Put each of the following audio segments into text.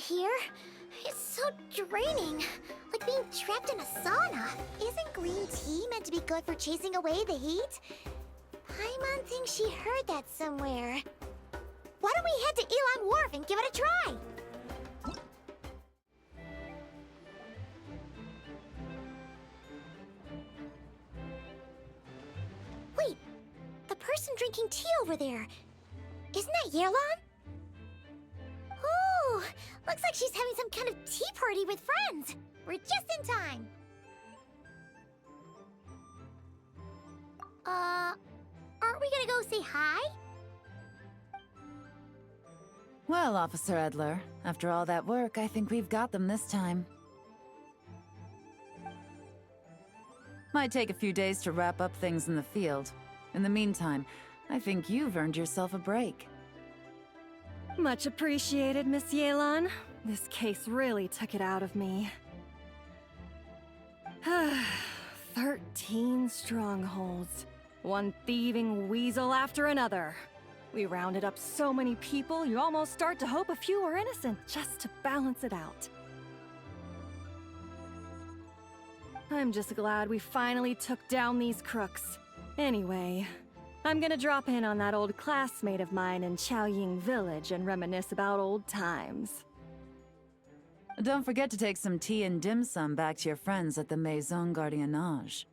here. It's so draining. Like being trapped in a sauna. Isn't green tea meant to be good for chasing away the heat? Paimon thinks she heard that somewhere. Why don't we head to Elon Wharf and give it a try? Wait, the person drinking tea over there. Isn't that Yerlon? Ooh, looks like she's having some kind of tea party with friends. We're just in time. Aren't we gonna go say hi? Well, Officer Edler, after all that work, I think we've got them this time. Might take a few days to wrap up things in the field. In the meantime, I think you've earned yourself a break. Much appreciated, Miss Yelan. This case really took it out of me. 13 strongholds. One thieving weasel after another. We rounded up so many people, you almost start to hope a few were innocent, just to balance it out. I'm just glad we finally took down these crooks. Anyway, I'm gonna drop in on that old classmate of mine in Chaoying Village and reminisce about old times. Don't forget to take some tea and dim sum back to your friends at the Maison Gardiennage.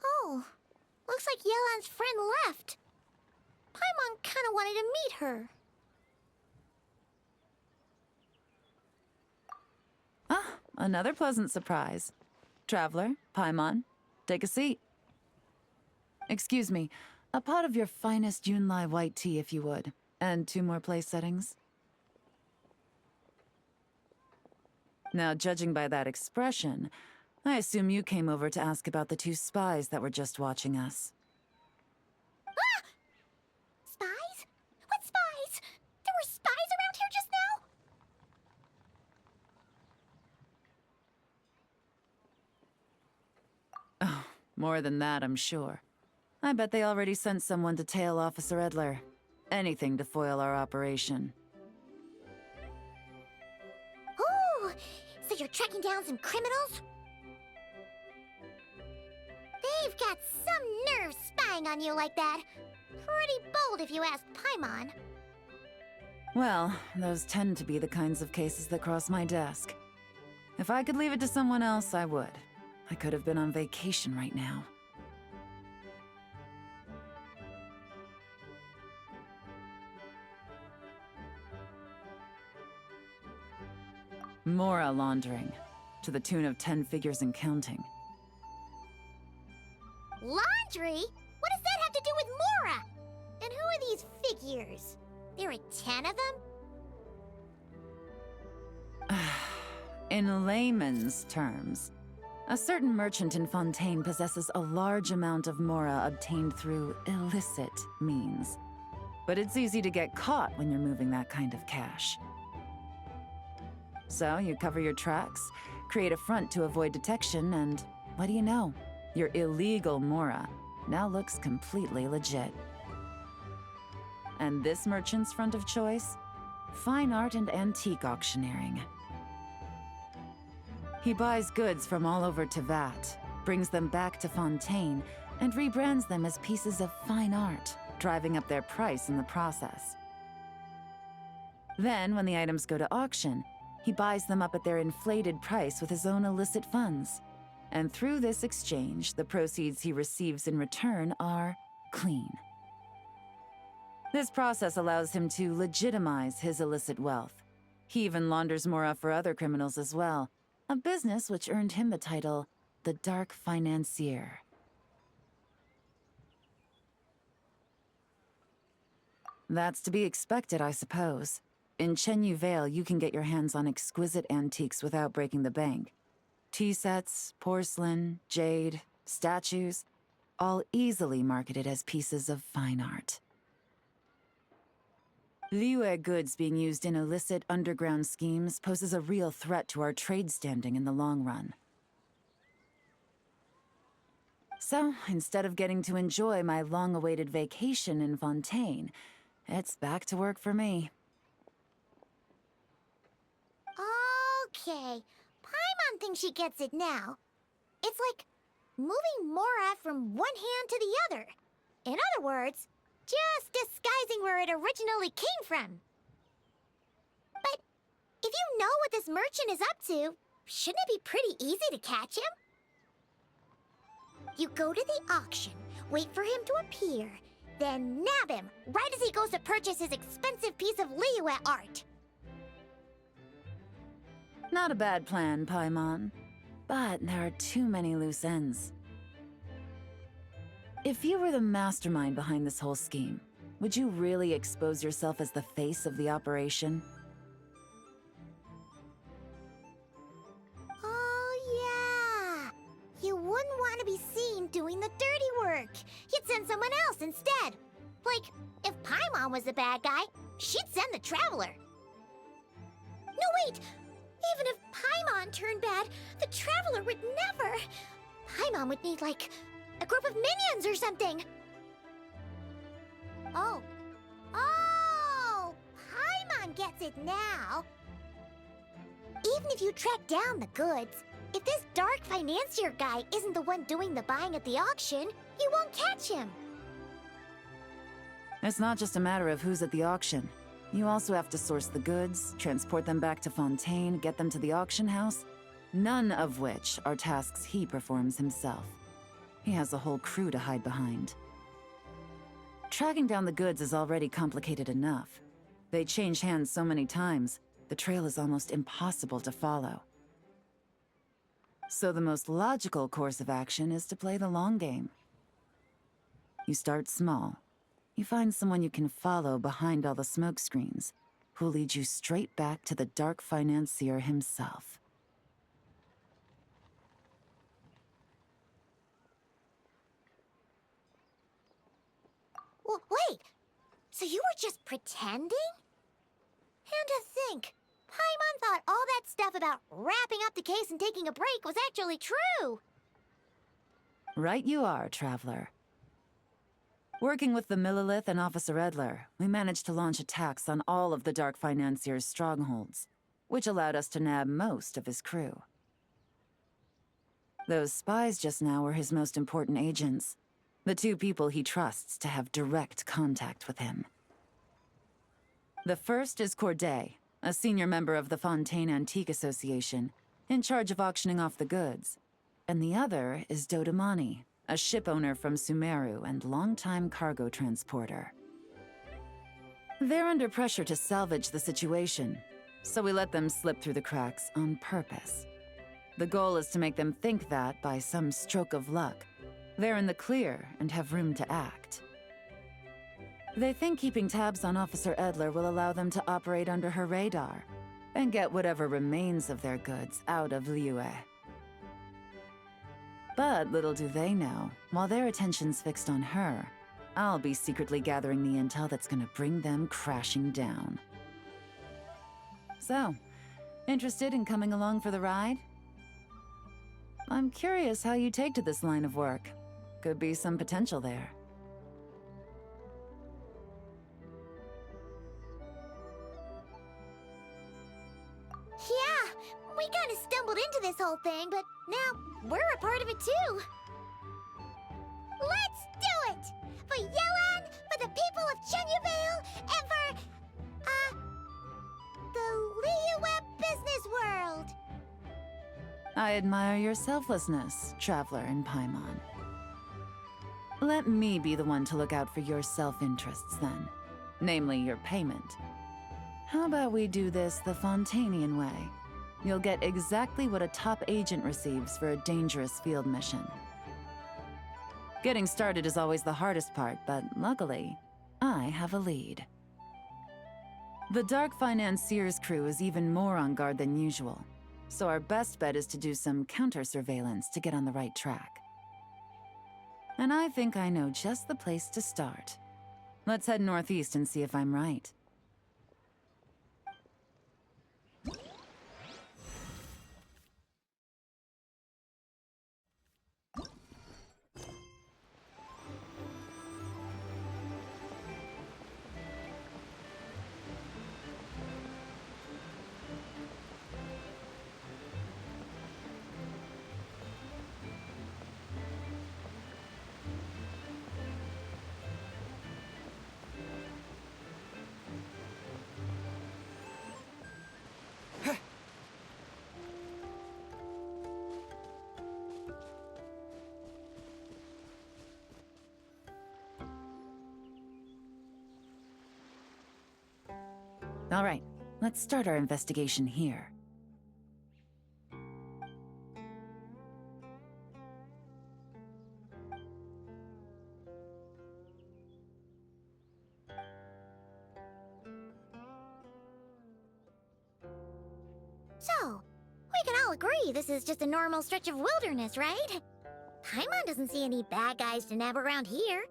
Oh, looks like Yelan's friend left. Paimon kinda wanted to meet her. Ah, another pleasant surprise. Traveler, Paimon, take a seat. Excuse me, a pot of your finest Yunlai white tea if you would, and 2 more place settings. Now, judging by that expression, I assume you came over to ask about the 2 spies that were just watching us. Ah! Spies? What spies? There were spies around here just now? Oh, more than that, I'm sure. I bet they already sent someone to tail Officer Edler. Anything to foil our operation. Oh, so you're tracking down some criminals? They've got some nerve spying on you like that. Pretty bold if you ask Paimon. Well, those tend to be the kinds of cases that cross my desk. If I could leave it to someone else, I would. I could have been on vacation right now. Mora laundering, to the tune of 10 figures and counting. Laundry? What does that have to do with Mora? And who are these figures? There are 10 of them? In layman's terms, a certain merchant in Fontaine possesses a large amount of Mora obtained through illicit means. But it's easy to get caught when you're moving that kind of cash. So you cover your tracks, create a front to avoid detection, and what do you know? Your illegal Mora now looks completely legit. And this merchant's front of choice? Fine art and antique auctioneering. He buys goods from all over Tevat, brings them back to Fontaine, and rebrands them as pieces of fine art, driving up their price in the process. Then, when the items go to auction, he buys them up at their inflated price with his own illicit funds. And through this exchange, the proceeds he receives in return are clean. This process allows him to legitimize his illicit wealth. He even launders Mora for other criminals as well, a business which earned him the title, the Dark Financier. That's to be expected, I suppose. In Chenyu Vale, you can get your hands on exquisite antiques without breaking the bank. Tea sets, porcelain, jade, statues, all easily marketed as pieces of fine art. Liyue goods being used in illicit underground schemes poses a real threat to our trade standing in the long run. So, instead of getting to enjoy my long-awaited vacation in Fontaine, it's back to work for me. Okay, Paimon thinks she gets it now. It's like moving Mora from one hand to the other. In other words, just disguising where it originally came from. But if you know what this merchant is up to, shouldn't it be pretty easy to catch him? You go to the auction, wait for him to appear, then nab him right as he goes to purchase his expensive piece of Liyue art. Not a bad plan, Paimon. But there are too many loose ends. If you were the mastermind behind this whole scheme, would you really expose yourself as the face of the operation? Oh, yeah. You wouldn't want to be seen doing the dirty work. You'd send someone else instead. Like, if Paimon was the bad guy, she'd send the Traveler. No, wait! Even if Paimon turned bad, the Traveler would never. Paimon would need, like, a group of minions or something. Oh. Oh! Paimon gets it now. Even if you track down the goods, if this dark financier guy isn't the one doing the buying at the auction, you won't catch him. It's not just a matter of who's at the auction. You also have to source the goods, transport them back to Fontaine, get them to the auction house, none of which are tasks he performs himself. He has a whole crew to hide behind. Tracking down the goods is already complicated enough. They change hands so many times, the trail is almost impossible to follow. So the most logical course of action is to play the long game. You start small. You find someone you can follow behind all the smokescreens, who'll lead you straight back to the dark financier himself. Wait, so you were just pretending? And to think, Paimon thought all that stuff about wrapping up the case and taking a break was actually true. Right you are, Traveler. Working with the Millilith and Officer Edler, we managed to launch attacks on all of the Dark Financier's strongholds, which allowed us to nab most of his crew. Those spies just now were his most important agents, the two people he trusts to have direct contact with him. The first is Corday, a senior member of the Fontaine Antique Association, in charge of auctioning off the goods. And the other is Dodamani, a ship owner from Sumeru and longtime cargo transporter. They're under pressure to salvage the situation, so we let them slip through the cracks on purpose. The goal is to make them think that, by some stroke of luck, they're in the clear and have room to act. They think keeping tabs on Officer Edler will allow them to operate under her radar and get whatever remains of their goods out of Liyue. But little do they know, while their attention's fixed on her, I'll be secretly gathering the intel that's gonna bring them crashing down. So, interested in coming along for the ride? I'm curious how you take to this line of work. Could be some potential there. Yeah, we kind of stumbled into this whole thing, but now we're a part of it too. Let's do it! For Yelan, for the people of Chenyavale, and for, the Liyue business world! I admire your selflessness, Traveler in Paimon. Let me be the one to look out for your self-interests then, namely your payment. How about we do this the Fontainian way? You'll get exactly what a top agent receives for a dangerous field mission. Getting started is always the hardest part, but luckily, I have a lead. The Dark Financier's crew is even more on guard than usual, so our best bet is to do some counter-surveillance to get on the right track. And I think I know just the place to start. Let's head northeast and see if I'm right. All right, let's start our investigation here. So, we can all agree this is just a normal stretch of wilderness, right? Paimon doesn't see any bad guys to nab around here.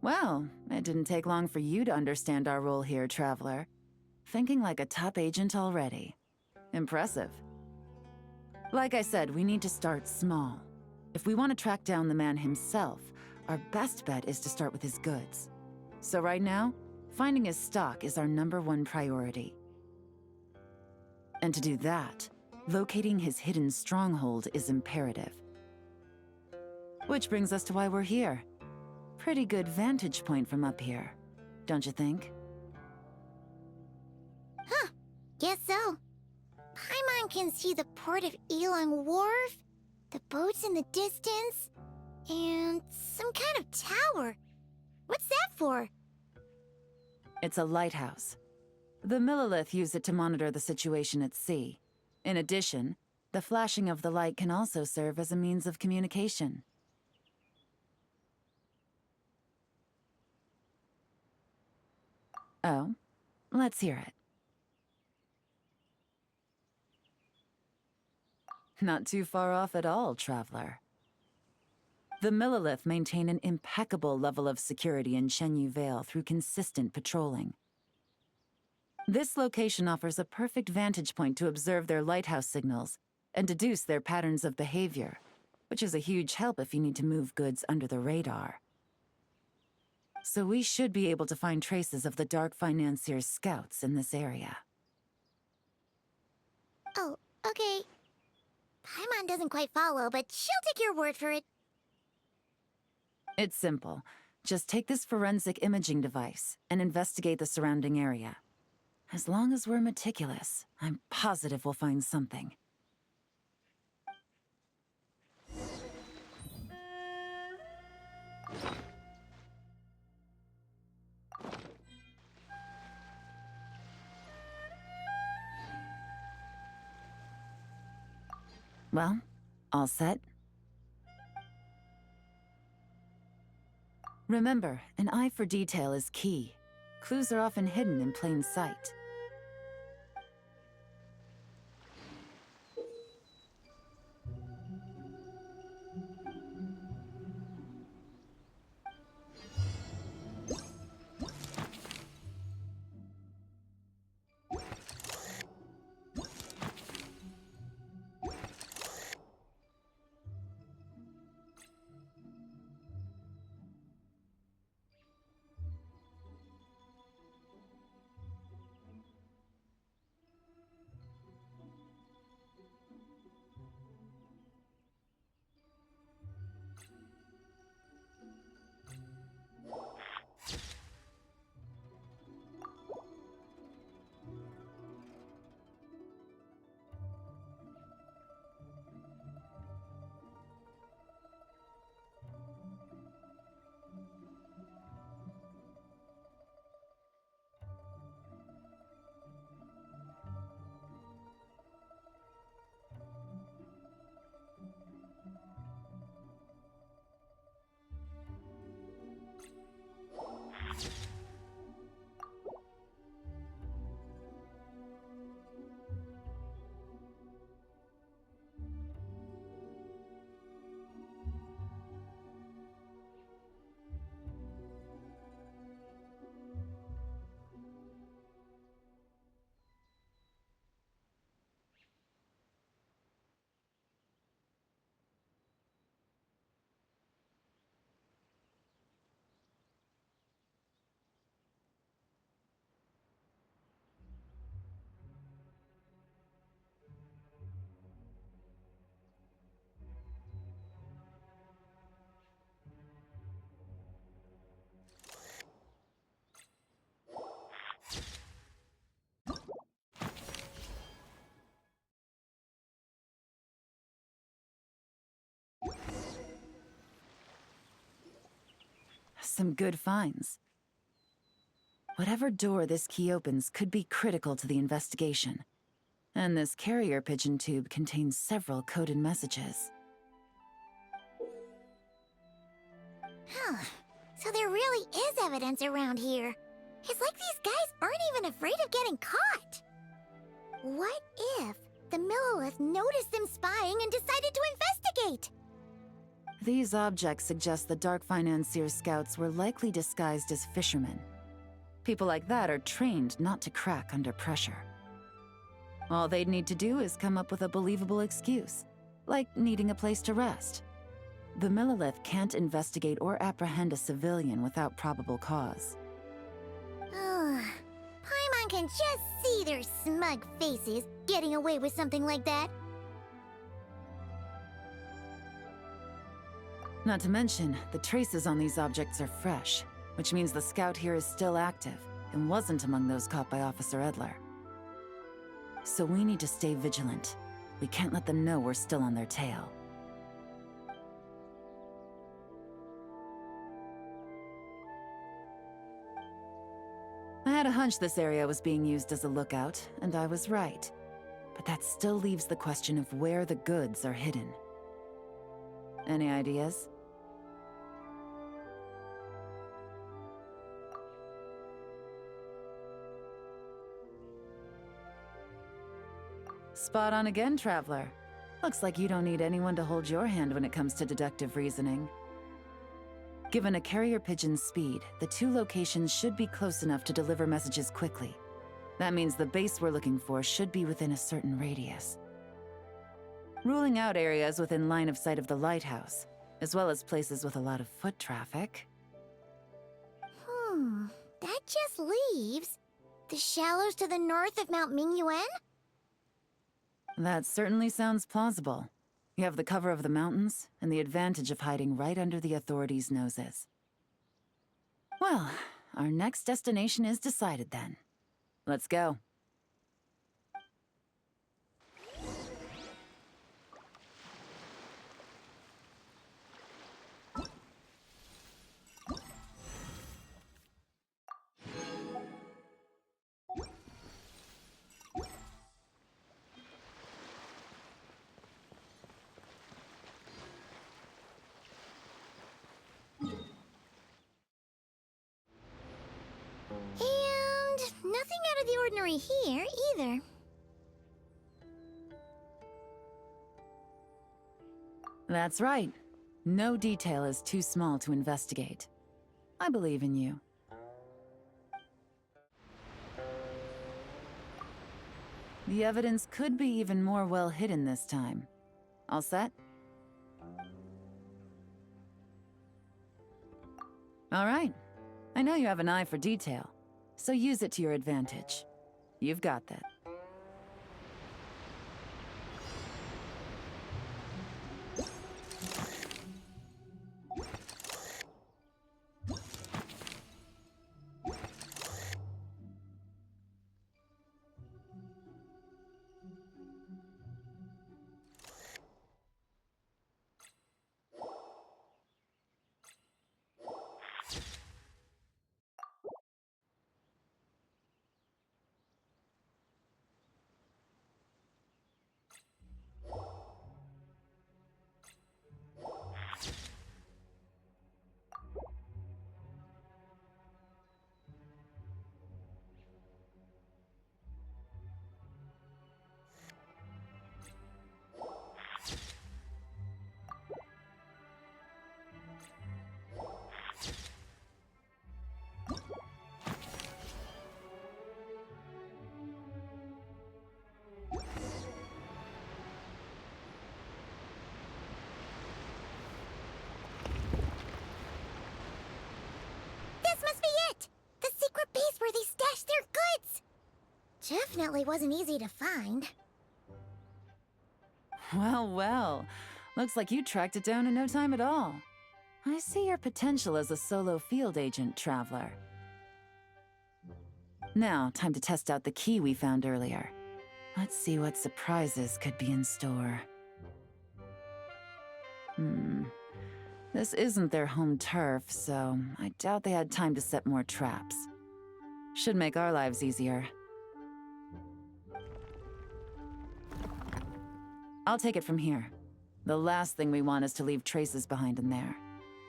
Well, it didn't take long for you to understand our role here, Traveler. Thinking like a top agent already. Impressive. Like I said, we need to start small. If we want to track down the man himself, our best bet is to start with his goods. So right now, finding his stock is our #1 priority. And to do that, locating his hidden stronghold is imperative. Which brings us to why we're here. Pretty good vantage point from up here, don't you think? Huh, guess so. Paimon can see the port of Elang Wharf, the boats in the distance, and some kind of tower. What's that for? It's a lighthouse. The Millilith use it to monitor the situation at sea. In addition, the flashing of the light can also serve as a means of communication. Oh, let's hear it. Not too far off at all, Traveler. The Millilith maintain an impeccable level of security in Shenyu Vale through consistent patrolling. This location offers a perfect vantage point to observe their lighthouse signals and deduce their patterns of behavior, which is a huge help if you need to move goods under the radar. So we should be able to find traces of the Dark Financier's scouts in this area. Oh, okay. Paimon doesn't quite follow, but she'll take your word for it. It's simple. Just take this forensic imaging device and investigate the surrounding area. As long as we're meticulous, I'm positive we'll find something. Well, all set? Remember, an eye for detail is key. Clues are often hidden in plain sight. some good finds. Whatever door this key opens could be critical to the investigation. And this carrier pigeon tube contains several coded messages. Huh. So there really is evidence around here. It's like these guys aren't even afraid of getting caught. What if the Millilith noticed them spying and decided to investigate? These objects suggest the Dark Financier scouts were likely disguised as fishermen. People like that are trained not to crack under pressure. All they'd need to do is come up with a believable excuse, like needing a place to rest. The Millilith can't investigate or apprehend a civilian without probable cause. Paimon can just see their smug faces getting away with something like that. Not to mention, the traces on these objects are fresh, which means the scout here is still active and wasn't among those caught by Officer Edler. So we need to stay vigilant. We can't let them know we're still on their tail. I had a hunch this area was being used as a lookout, and I was right. But that still leaves the question of where the goods are hidden. Any ideas? Spot on again, Traveler. Looks like you don't need anyone to hold your hand when it comes to deductive reasoning. Given a carrier pigeon's speed, the two locations should be close enough to deliver messages quickly. That means the base we're looking for should be within a certain radius. Ruling out areas within line of sight of the lighthouse, as well as places with a lot of foot traffic. That just leaves the shallows to the north of Mount Mingyuan? That certainly sounds plausible. You have the cover of the mountains, and the advantage of hiding right under the authorities' noses. Well, our next destination is decided then. Let's go. And nothing out of the ordinary here, either. That's right. No detail is too small to investigate. I believe in you. The evidence could be even more well hidden this time. All set? All right. I know you have an eye for detail, so use it to your advantage. You've got that. This must be it! The secret base where they stashed their goods! Definitely wasn't easy to find. Well, well. Looks like you tracked it down in no time at all. I see your potential as a solo field agent, Traveler. Now, time to test out the key we found earlier. Let's see what surprises could be in store. This isn't their home turf, so I doubt they had time to set more traps. Should make our lives easier. I'll take it from here. The last thing we want is to leave traces behind in there.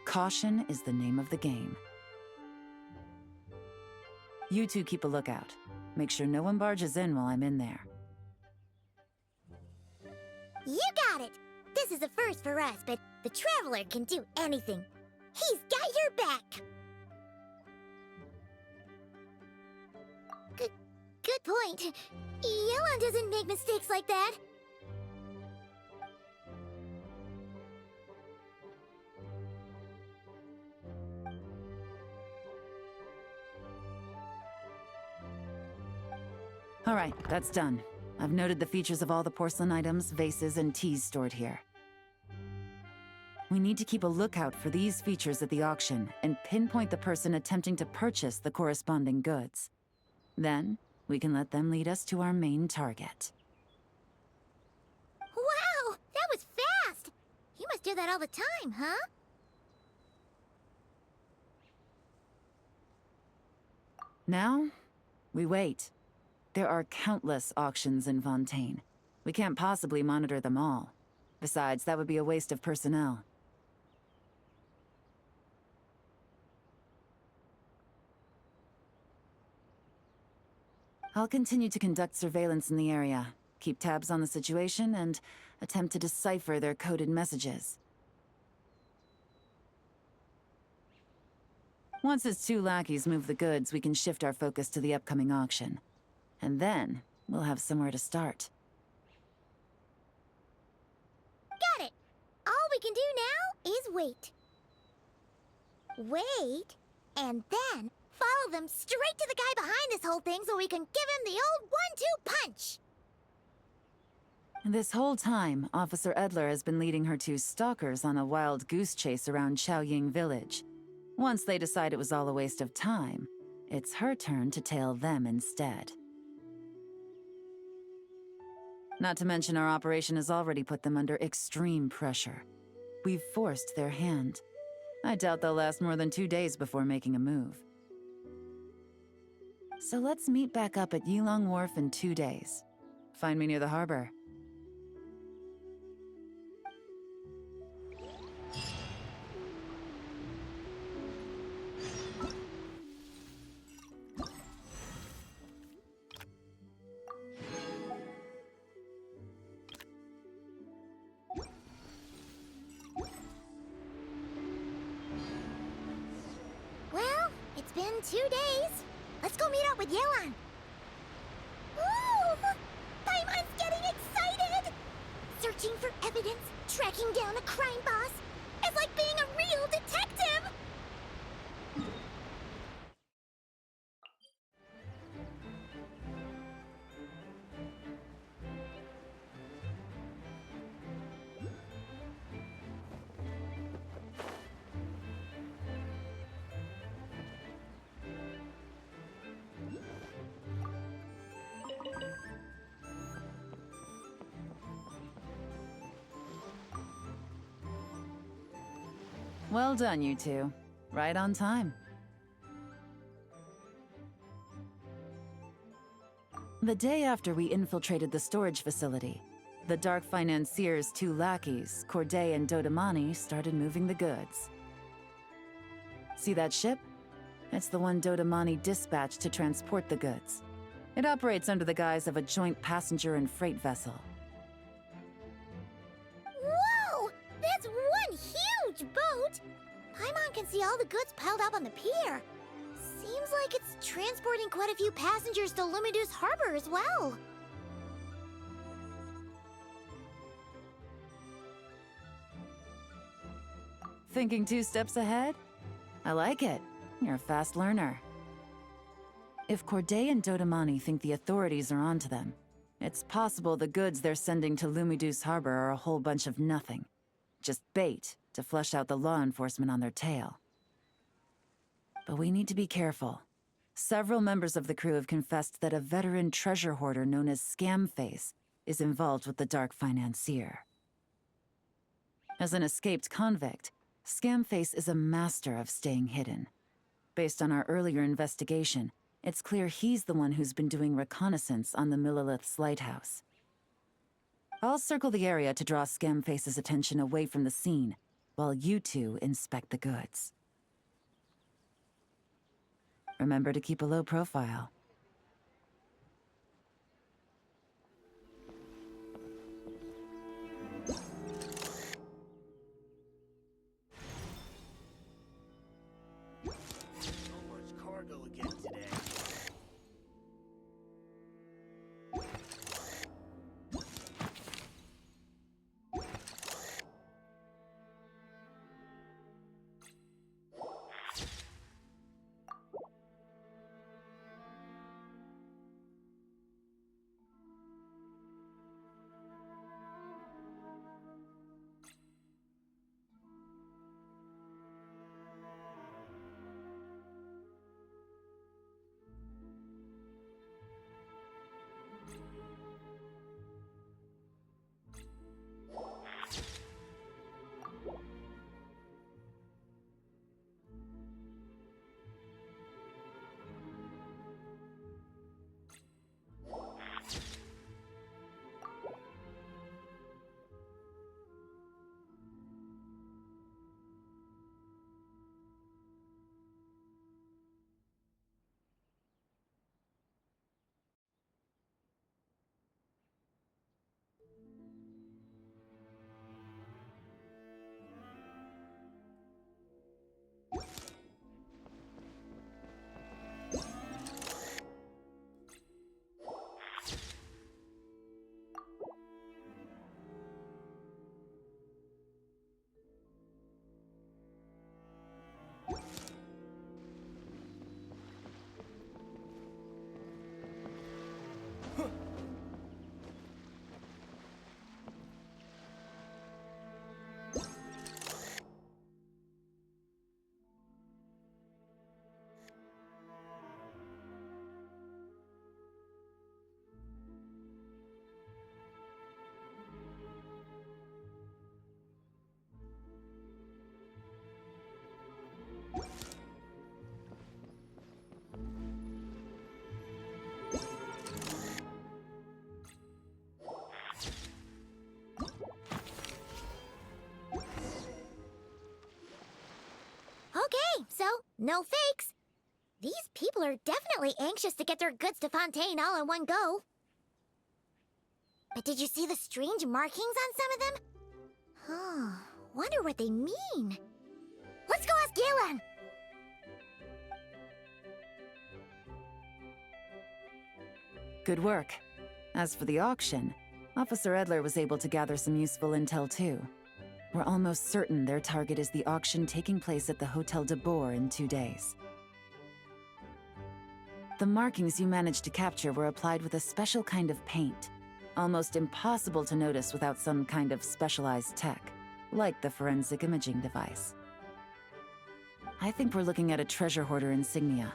Caution is the name of the game. You two keep a lookout. Make sure no one barges in while I'm in there. You got it! This is a first for us, but the Traveler can do anything. He's got your back! Good point. Yelan doesn't make mistakes like that. All right, that's done. I've noted the features of all the porcelain items, vases, and teas stored here. We need to keep a lookout for these features at the auction and pinpoint the person attempting to purchase the corresponding goods. Then, we can let them lead us to our main target. Wow, that was fast! You must do that all the time, huh? Now, we wait. There are countless auctions in Fontaine. We can't possibly monitor them all. Besides, that would be a waste of personnel. I'll continue to conduct surveillance in the area, keep tabs on the situation, and attempt to decipher their coded messages. Once his two lackeys move the goods, we can shift our focus to the upcoming auction. And then, we'll have somewhere to start. Got it! All we can do now is wait. Wait, and then follow them straight to the guy behind this whole thing so we can give him the old 1-2 punch! This whole time, Officer Edler has been leading her two stalkers on a wild goose chase around Xiaoying Village. Once they decide it was all a waste of time, it's her turn to tail them instead. Not to mention our operation has already put them under extreme pressure. We've forced their hand. I doubt they'll last more than 2 days before making a move. So let's meet back up at Yilong Wharf in 2 days. Find me near the harbor. Well, it's been 2 days. Let's go meet up with Yelan. Ooh! Paimon's getting excited! Searching for evidence, tracking down a crime boss. It's like being a real detective! Well done, you two. Right on time. The day after we infiltrated the storage facility, the Dark Financier's two lackeys, Corday and Dodamani, started moving the goods. See that ship? It's the one Dodamani dispatched to transport the goods. It operates under the guise of a joint passenger and freight vessel. Whoa! That's one huge boat! Paimon can see all the goods piled up on the pier. Seems like it's transporting quite a few passengers to Lumidus Harbor as well. Thinking 2 steps ahead? I like it. You're a fast learner. If Corday and Dodamani think the authorities are onto them, it's possible the goods they're sending to Lumidus Harbor are a whole bunch of nothing. Just bait to flush out the law enforcement on their tail. But we need to be careful. Several members of the crew have confessed that a veteran treasure hoarder known as Scamface is involved with the Dark Financier. As an escaped convict, Scamface is a master of staying hidden. Based on our earlier investigation, it's clear he's the one who's been doing reconnaissance on the Millilith's lighthouse. I'll circle the area to draw Scamface's attention away from the scene, while you two inspect the goods. Remember to keep a low profile. Okay, so no fakes. These people are definitely anxious to get their goods to Fontaine all in one go. But did you see the strange markings on some of them? Huh, wonder what they mean. Let's go ask Galen! Good work. As for the auction, Officer Edler was able to gather some useful intel too. We're almost certain their target is the auction taking place at the Hotel de Boer in 2 days. The markings you managed to capture were applied with a special kind of paint, almost impossible to notice without some kind of specialized tech, like the forensic imaging device. I think we're looking at a treasure hoarder insignia.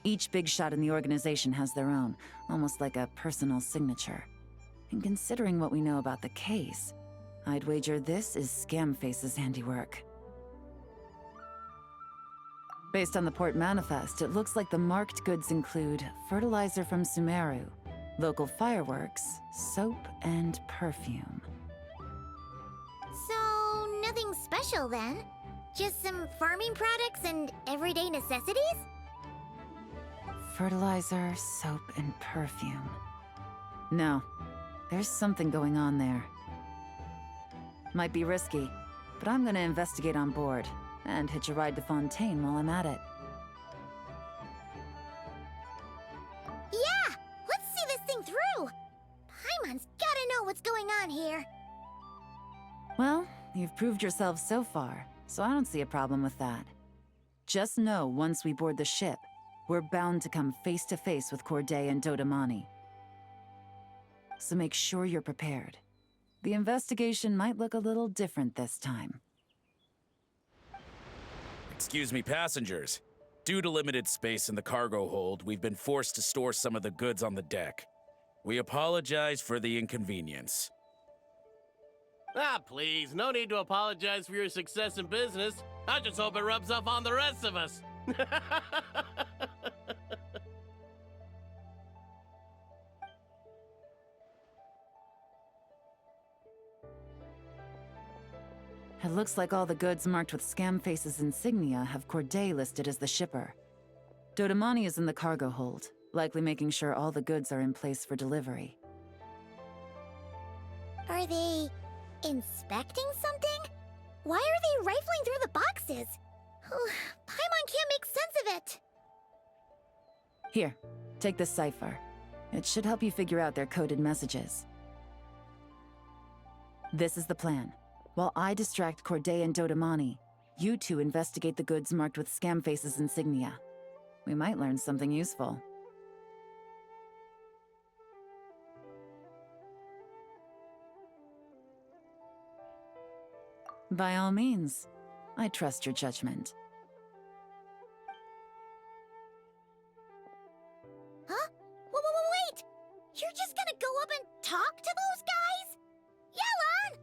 Each big shot in the organization has their own, almost like a personal signature. And considering what we know about the case, I'd wager this is Scamface's handiwork. Based on the port manifest, it looks like the marked goods include fertilizer from Sumeru, local fireworks, soap, and perfume. So, nothing special then? Just some farming products and everyday necessities? Fertilizer, soap, and perfume. No, there's something going on there. Might be risky, but I'm gonna investigate on board, and hitch a ride to Fontaine while I'm at it. Yeah! Let's see this thing through! Paimon's gotta know what's going on here. Well, you've proved yourself so far, so I don't see a problem with that. Just know once we board the ship, we're bound to come face to face with Corday and Dodamani. So make sure you're prepared. The investigation might look a little different this time. Excuse me, passengers. Due to limited space in the cargo hold, we've been forced to store some of the goods on the deck. We apologize for the inconvenience. Ah, please, no need to apologize for your success in business. I just hope it rubs off on the rest of us. It looks like all the goods marked with Scamface's insignia have Corday listed as the shipper. Dodamani is in the cargo hold, likely making sure all the goods are in place for delivery. Are they inspecting something? Why are they rifling through the boxes? Paimon can't make sense of it. Here, take this cipher. It should help you figure out their coded messages. This is the plan. While I distract Corday and Dodamani, you two investigate the goods marked with Scamface's insignia. We might learn something useful. By all means, I trust your judgment. Huh? Wait! You're just gonna go up and talk to those guys? Yelan!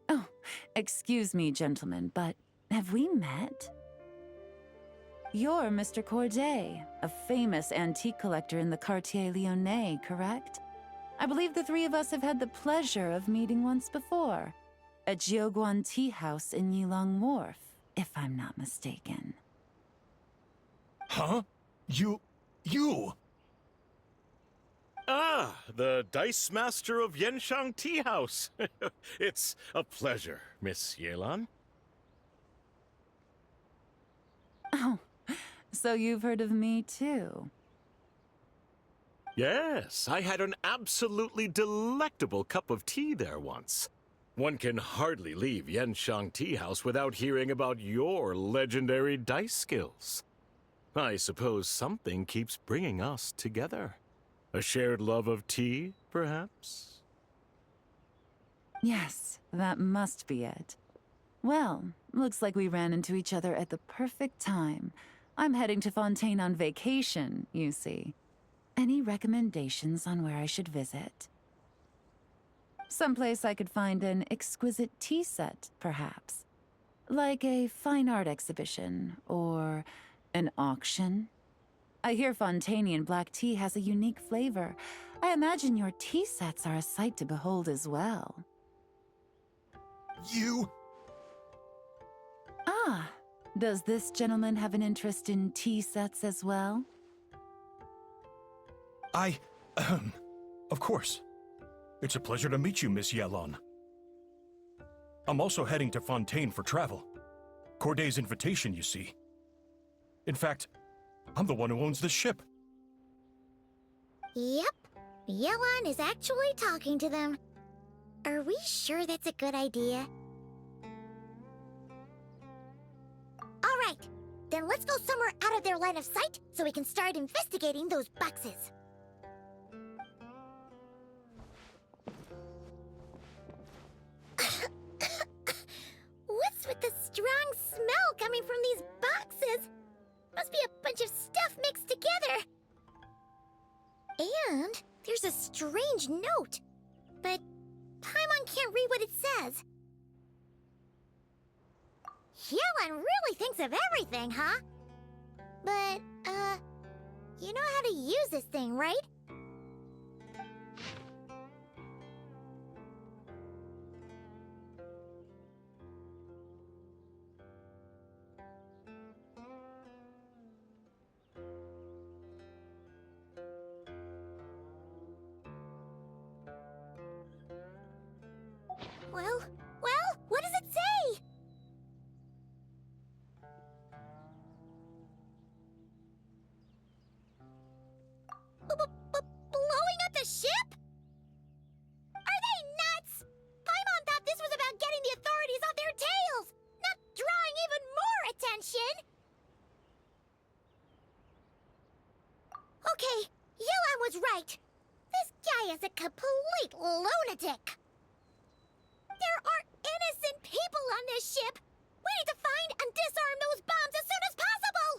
Oh, excuse me, gentlemen, but have we met? You're Mr. Corday, a famous antique collector in the Quartier Lyonnais, correct? I believe the three of us have had the pleasure of meeting once before, at Jiuguan Tea House in Yilong Wharf, if I'm not mistaken. Huh? You... Ah, the Dice Master of Yenshang Tea House. It's a pleasure, Miss Yelan. Oh, so you've heard of me too? Yes, I had an absolutely delectable cup of tea there once. One can hardly leave Yenshang Tea House without hearing about your legendary dice skills. I suppose something keeps bringing us together. A shared love of tea, perhaps? Yes, that must be it. Well, looks like we ran into each other at the perfect time. I'm heading to Fontaine on vacation, you see. Any recommendations on where I should visit? Someplace I could find an exquisite tea set, perhaps. Like a fine art exhibition, or an auction. I hear Fontainian black tea has a unique flavor. I imagine your tea sets are a sight to behold as well. You... Ah, does this gentleman have an interest in tea sets as well? Of course. It's a pleasure to meet you, Miss Yelan. I'm also heading to Fontaine for travel. Corday's invitation, you see. In fact, I'm the one who owns the ship. Yep. Yelan is actually talking to them. Are we sure that's a good idea? Alright, then let's go somewhere out of their line of sight so we can start investigating those boxes. What's with the strong smell coming from these boxes? Must be a bunch of stuff mixed together. And there's a strange note. But Paimon can't read what it says. Yelan really thinks of everything, huh? But, you know how to use this thing, right? Well, what does it say? Blowing up the ship? Are they nuts? Paimon thought this was about getting the authorities off their tails, not drawing even more attention. Okay, Yelan was right. This guy is a complete lunatic. There are innocent people on this ship. We need to find and disarm those bombs as soon as possible.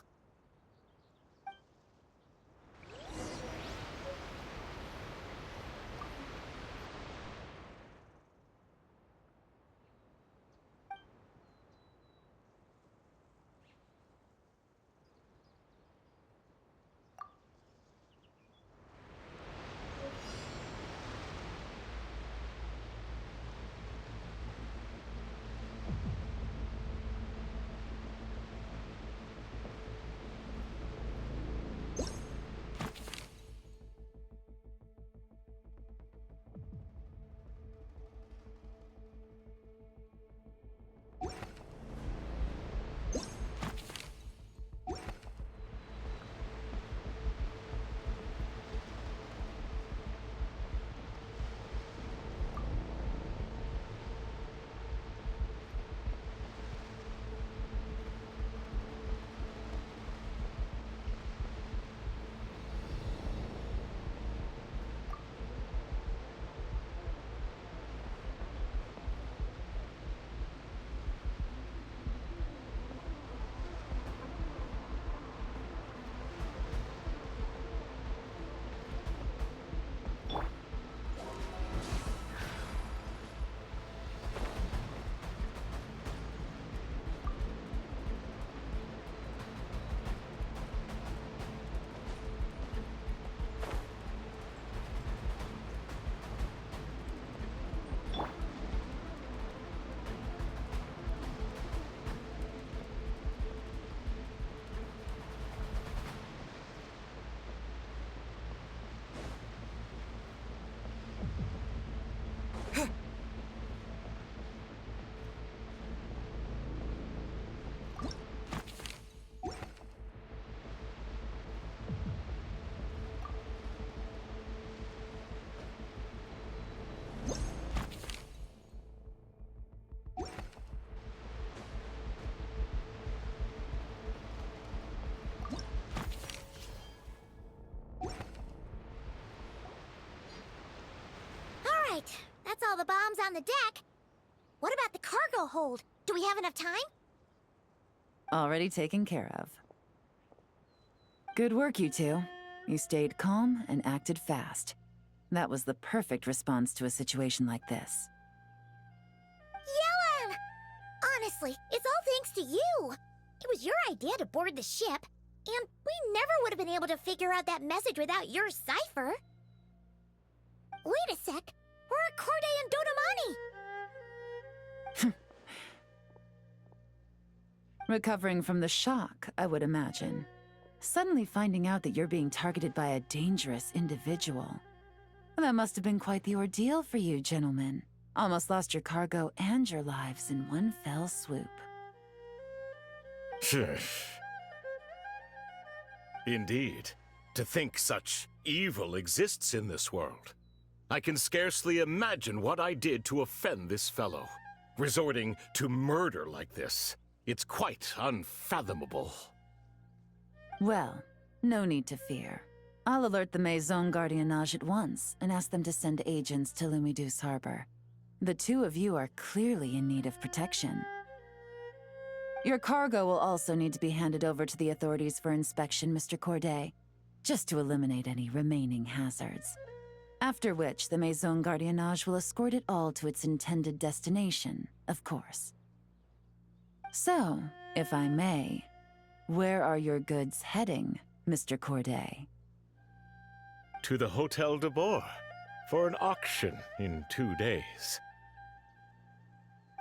that's all the bombs on the deck. What about the cargo hold? Do we have enough time? Already taken care of. Good work, you two. You stayed calm and acted fast. That was the perfect response to a situation like this. Yelan! Honestly, it's all thanks to you. It was your idea to board the ship, and we never would have been able to figure out that message without your cipher. Wait a sec. Where are Corday and Dodamani? Recovering from the shock, I would imagine. Suddenly finding out that you're being targeted by a dangerous individual. That must have been quite the ordeal for you, gentlemen. Almost lost your cargo and your lives in one fell swoop. Indeed. To think such evil exists in this world. I can scarcely imagine what I did to offend this fellow. Resorting to murder like this. It's quite unfathomable. Well, no need to fear. I'll alert the Maison Gardiennage at once and ask them to send agents to Lumidus Harbor. The two of you are clearly in need of protection. Your cargo will also need to be handed over to the authorities for inspection, Mr. Corday, just to eliminate any remaining hazards. After which, the Maison Gardiennage will escort it all to its intended destination, of course. So, if I may, where are your goods heading, Mr. Corday? To the Hotel de Boer for an auction in 2 days.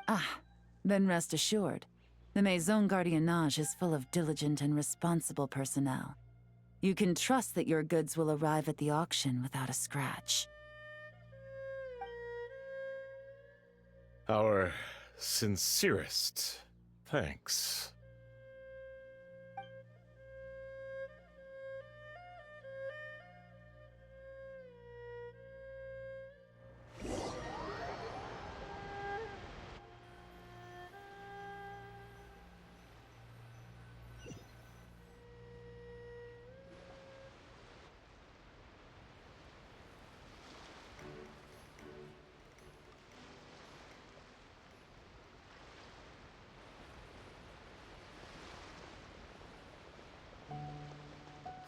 Ah, then rest assured. The Maison Gardiennage is full of diligent and responsible personnel. You can trust that your goods will arrive at the auction without a scratch. Our sincerest thanks.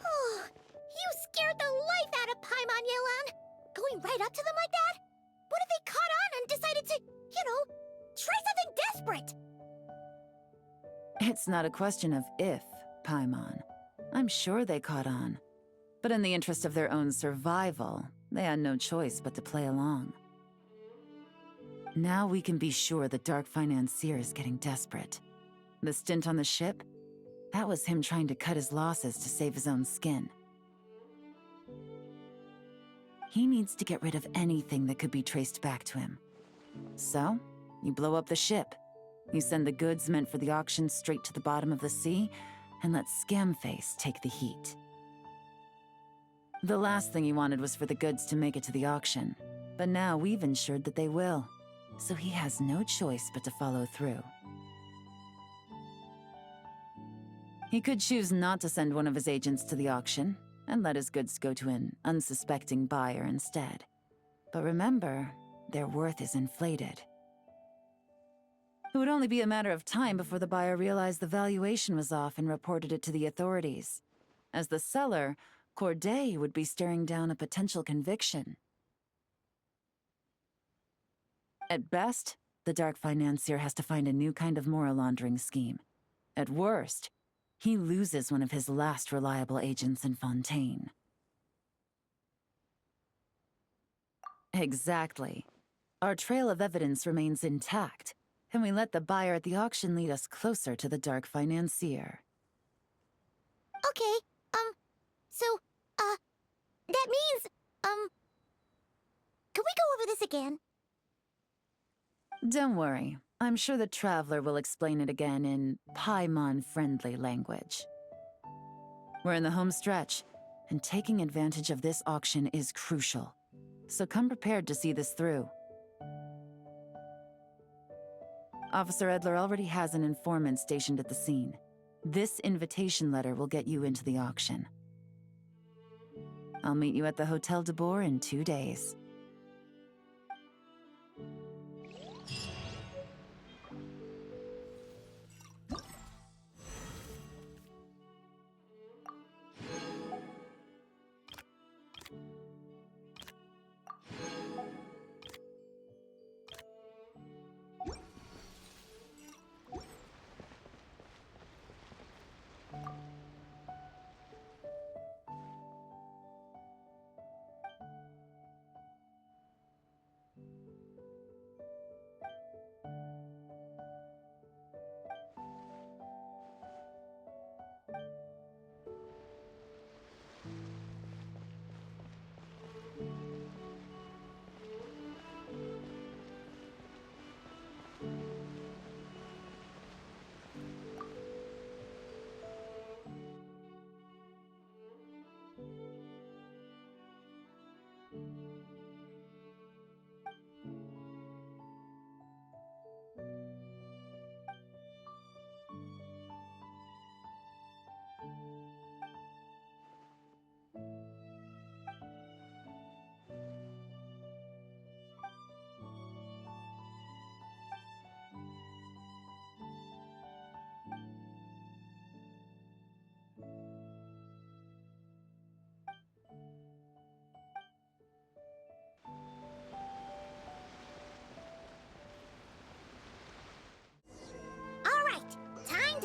Oh, you scared the life out of Paimon, Yelan. Going right up to them like that? What if they caught on and decided to, try something desperate? It's not a question of if, Paimon. I'm sure they caught on. But in the interest of their own survival, they had no choice but to play along. Now we can be sure the Dark Financier is getting desperate. The stint on the ship? That was him trying to cut his losses to save his own skin. He needs to get rid of anything that could be traced back to him. So, you blow up the ship. You send the goods meant for the auction straight to the bottom of the sea, and let Scamface take the heat. The last thing he wanted was for the goods to make it to the auction, but now we've ensured that they will, so he has no choice but to follow through. He could choose not to send one of his agents to the auction, and let his goods go to an unsuspecting buyer instead. But remember, their worth is inflated. It would only be a matter of time before the buyer realized the valuation was off and reported it to the authorities. As the seller, Corday would be staring down a potential conviction. At best, the Dark Financier has to find a new kind of moral laundering scheme. At worst, he loses one of his last reliable agents in Fontaine. Exactly. Our trail of evidence remains intact, and we let the buyer at the auction lead us closer to the Dark Financier. Okay, that means, could we go over this again? Don't worry. I'm sure the Traveler will explain it again in Paimon-friendly language. We're in the home stretch, and taking advantage of this auction is crucial. So come prepared to see this through. Officer Edler already has an informant stationed at the scene. This invitation letter will get you into the auction. I'll meet you at the Hotel de Boer in 2 days.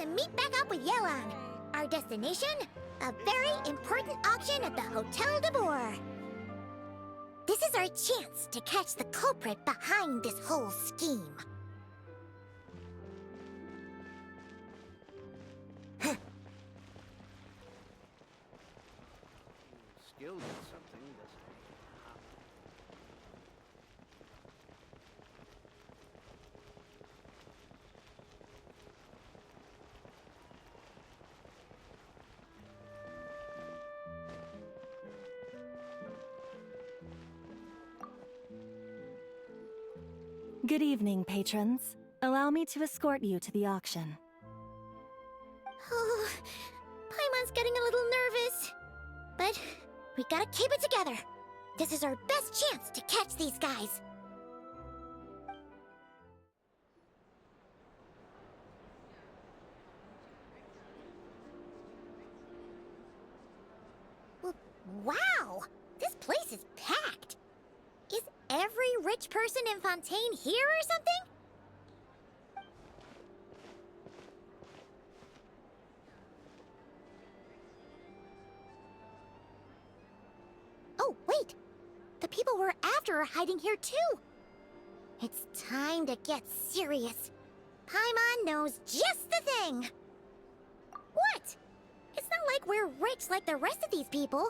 to meet back up with Yelan. Our destination? A very important auction at the Hotel de Boer. This is our chance to catch the culprit behind this whole scheme. Skilled at something, doesn't he? Good evening, patrons. Allow me to escort you to the auction. Oh, Paimon's getting a little nervous. But we gotta keep it together. This is our best chance to catch these guys. Wow! This place is packed. Is every rich person in Fontaine here or something? Oh, wait! The people we're after are hiding here too! It's time to get serious. Paimon knows just the thing! What? It's not like we're rich like the rest of these people.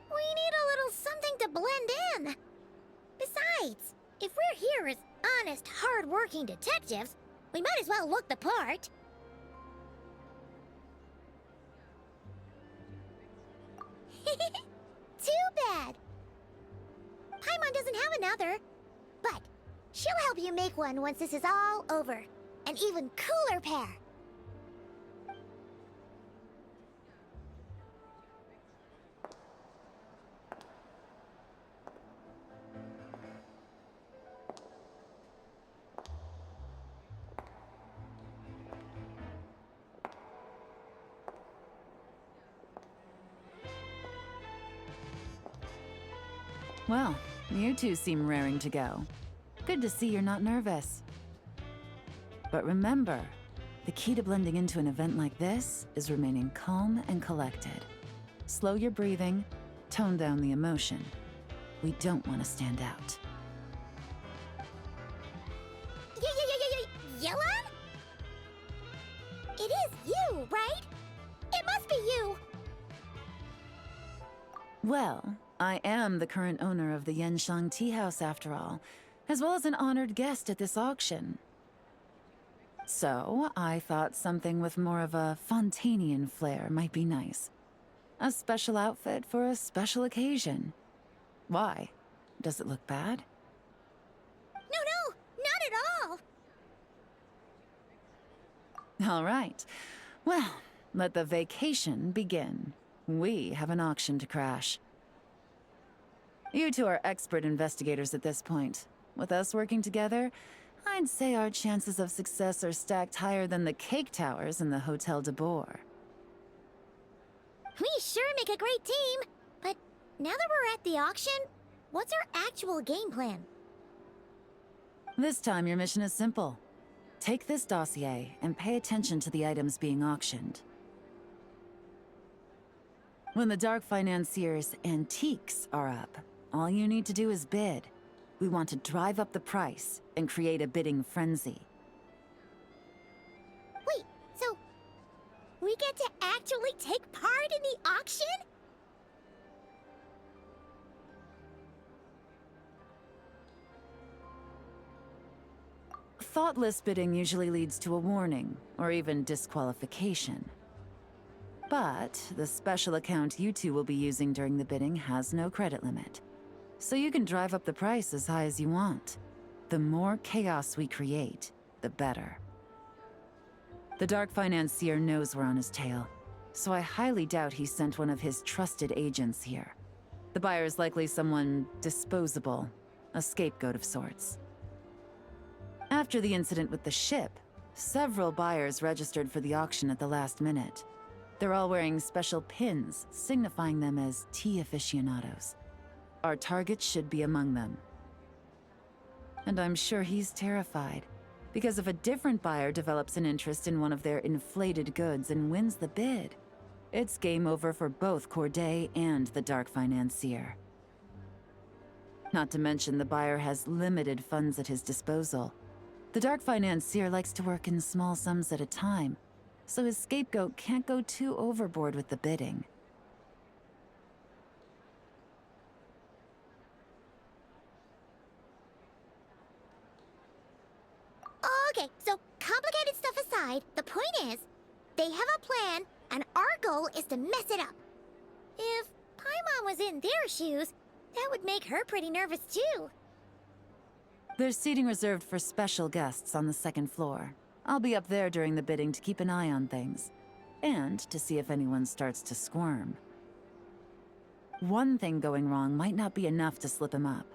We need a little something to blend in. Besides, if we're here as honest, hard-working detectives, we might as well look the part. Too bad. Paimon doesn't have another, but she'll help you make one once this is all over. An even cooler pair. Well, you two seem raring to go. Good to see you're not nervous. But remember, the key to blending into an event like this is remaining calm and collected. Slow your breathing, tone down the emotion. We don't want to stand out. Yelan? It is you, right? It must be you! Well, I am the current owner of the Genshin Tea House after all, as well as an honored guest at this auction. So, I thought something with more of a Fontainian flair might be nice. A special outfit for a special occasion. Why? Does it look bad? No, not at all! All right. Well, let the vacation begin. We have an auction to crash. You two are expert investigators at this point. With us working together, I'd say our chances of success are stacked higher than the cake towers in the Hotel de Boer. We sure make a great team! But now that we're at the auction, what's our actual game plan? This time your mission is simple. Take this dossier and pay attention to the items being auctioned. When the Dark Financier's antiques are up, all you need to do is bid. We want to drive up the price and create a bidding frenzy. Wait, so we get to actually take part in the auction? Thoughtless bidding usually leads to a warning, or even disqualification. But the special account you two will be using during the bidding has no credit limit. So you can drive up the price as high as you want. The more chaos we create, the better. The Dark Financier knows we're on his tail, so I highly doubt he sent one of his trusted agents here. The buyer is likely someone disposable, a scapegoat of sorts. After the incident with the ship, several buyers registered for the auction at the last minute. They're all wearing special pins, signifying them as tea aficionados. Our target should be among them. And I'm sure he's terrified, Because if a different buyer develops an interest in one of their inflated goods and wins the bid, it's game over for both Corday and the Dark Financier. Not to mention the buyer has limited funds at his disposal. The Dark Financier likes to work in small sums at a time, so his scapegoat can't go too overboard with the bidding. Okay, so complicated stuff aside, the point is, they have a plan, and our goal is to mess it up. If Paimon was in their shoes, that would make her pretty nervous too. There's seating reserved for special guests on the second floor. I'll be up there during the bidding to keep an eye on things, and to see if anyone starts to squirm. One thing going wrong might not be enough to slip him up,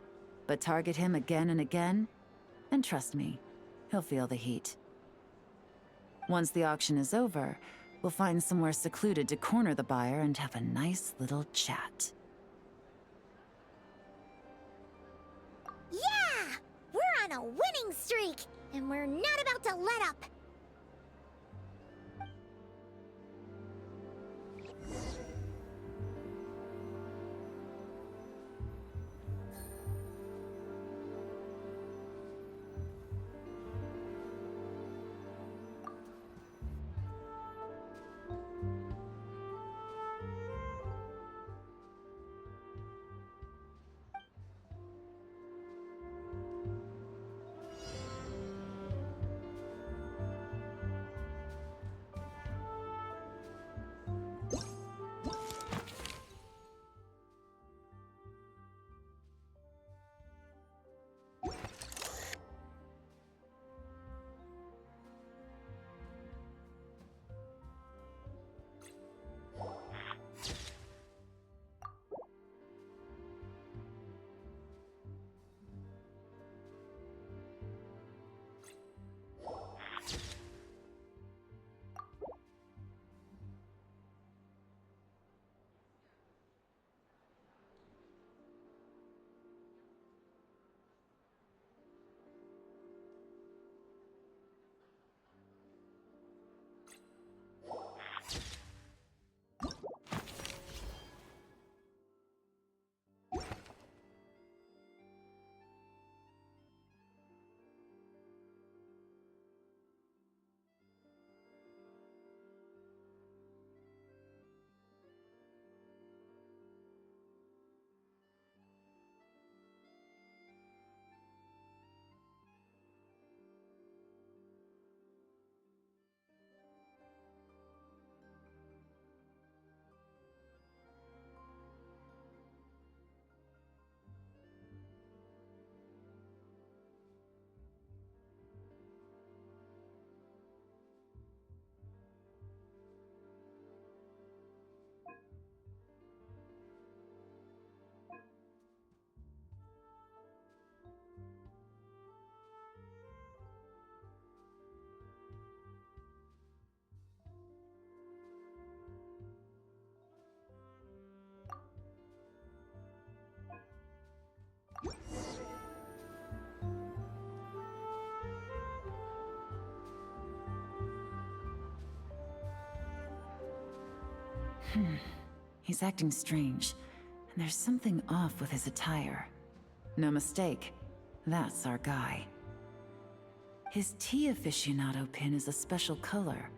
but target him again and again, and trust me, he'll feel the heat. Once the auction is over, we'll find somewhere secluded to corner the buyer and have a nice little chat. Yeah! We're on a winning streak, and we're not about to let up. He's acting strange, and there's something off with his attire. No mistake, that's our guy. His tea aficionado pin is a special color,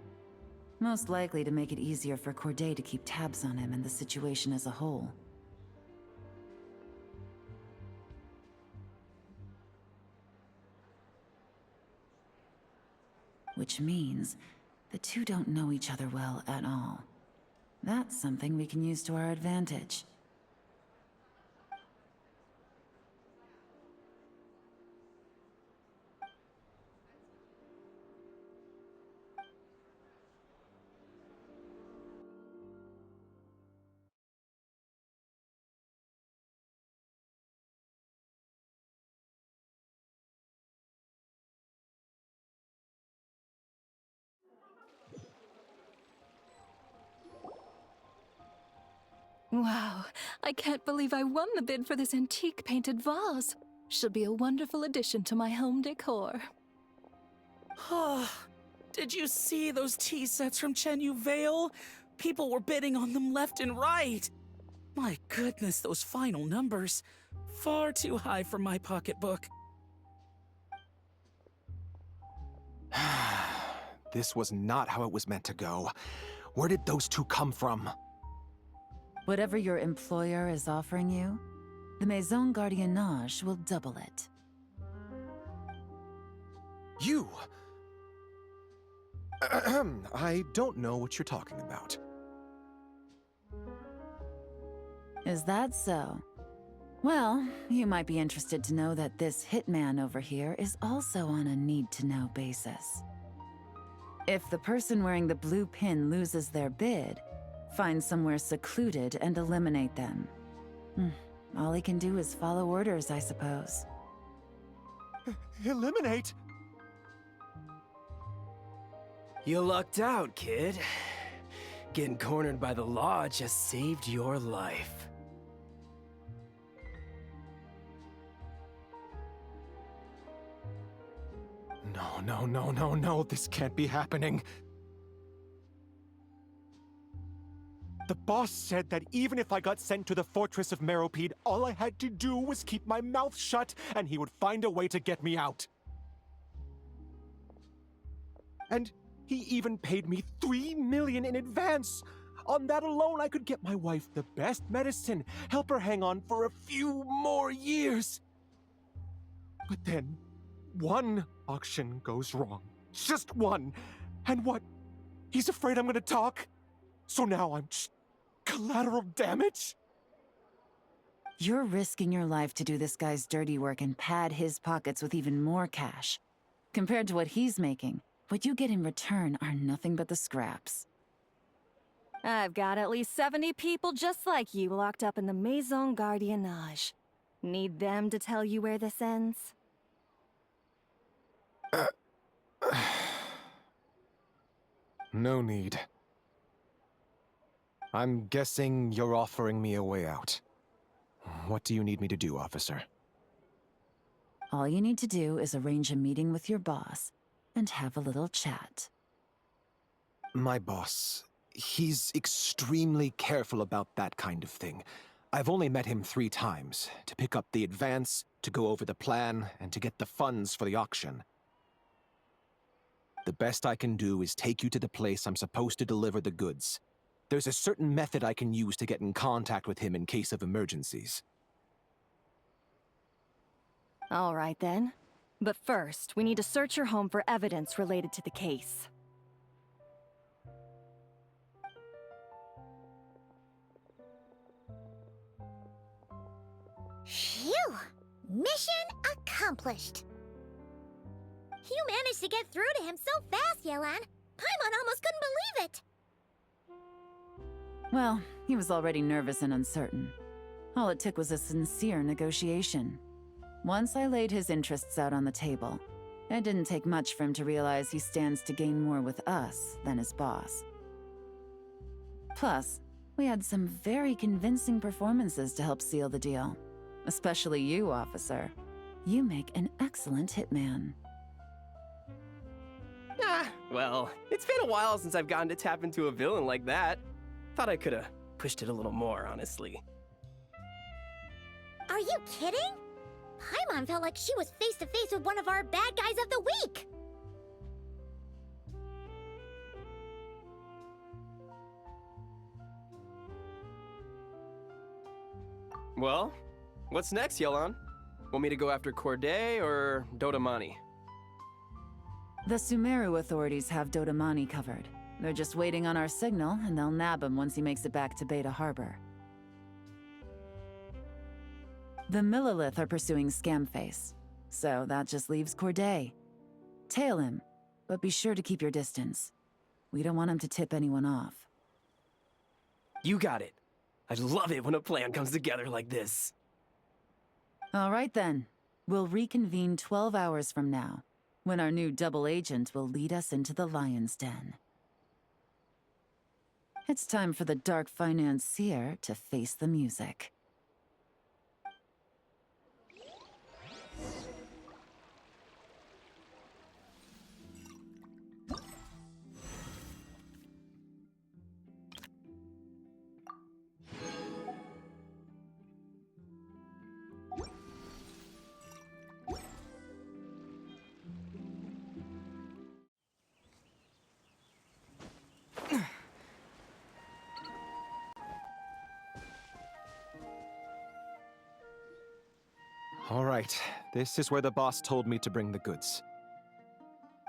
most likely to make it easier for Corday to keep tabs on him and the situation as a whole. Which means the two don't know each other well at all. That's something we can use to our advantage. Wow, I can't believe I won the bid for this antique painted vase. She'll be a wonderful addition to my home decor. Did you see those tea sets from Chenyu Vale? People were bidding on them left and right. My goodness, those final numbers. Far too high for my pocketbook. This was not how it was meant to go. Where did those two come from? Whatever your employer is offering you, the Maison Gardiennage will double it. You! I don't know what you're talking about. Is that so? Well, you might be interested to know that this hitman over here is also on a need-to-know basis. If the person wearing the blue pin loses their bid, find somewhere secluded and eliminate them. All he can do is follow orders, I suppose. Eliminate? You lucked out, kid. Getting cornered by the law just saved your life. No, this can't be happening. The boss said that even if I got sent to the Fortress of Meropide, all I had to do was keep my mouth shut, and he would find a way to get me out. And he even paid me $3 million in advance. On that alone, I could get my wife the best medicine, help her hang on for a few more years. But then, one auction goes wrong. Just one. And what? He's afraid I'm gonna talk? So now I'm just collateral damage? You're risking your life to do this guy's dirty work and pad his pockets with even more cash. Compared to what he's making, what you get in return are nothing but the scraps. I've got at least 70 people just like you locked up in the Maison Gardiennage. Need them to tell you where this ends? No need. I'm guessing you're offering me a way out. What do you need me to do, officer? All you need to do is arrange a meeting with your boss and have a little chat. My boss, he's extremely careful about that kind of thing. I've only met him 3 times, to pick up the advance, to go over the plan, and to get the funds for the auction. The best I can do is take you to the place I'm supposed to deliver the goods. There's a certain method I can use to get in contact with him in case of emergencies. All right then. But first, we need to search your home for evidence related to the case. Phew! Mission accomplished. You managed to get through to him so fast, Yelan. Paimon almost couldn't believe it. Well, he was already nervous and uncertain. All it took was a sincere negotiation. Once I laid his interests out on the table, it didn't take much for him to realize he stands to gain more with us than his boss. Plus, we had some very convincing performances to help seal the deal. Especially you, officer. You make an excellent hitman. Well, it's been a while since I've gotten to tap into a villain like that. Thought I could've pushed it a little more, honestly. Are you kidding? Paimon felt like she was face to face with one of our bad guys of the week. Well, what's next, Yelan? Want me to go after Corday or Dodamani? The Sumeru authorities have Dodamani covered. They're just waiting on our signal, and they'll nab him once he makes it back to Beta Harbor. The Millilith are pursuing Scamface, so that just leaves Corday. Tail him, but be sure to keep your distance. We don't want him to tip anyone off. You got it. I love it when a plan comes together like this. All right then. We'll reconvene 12 hours from now, when our new double agent will lead us into the Lion's Den. It's time for the dark financier to face the music. All right, this is where the boss told me to bring the goods.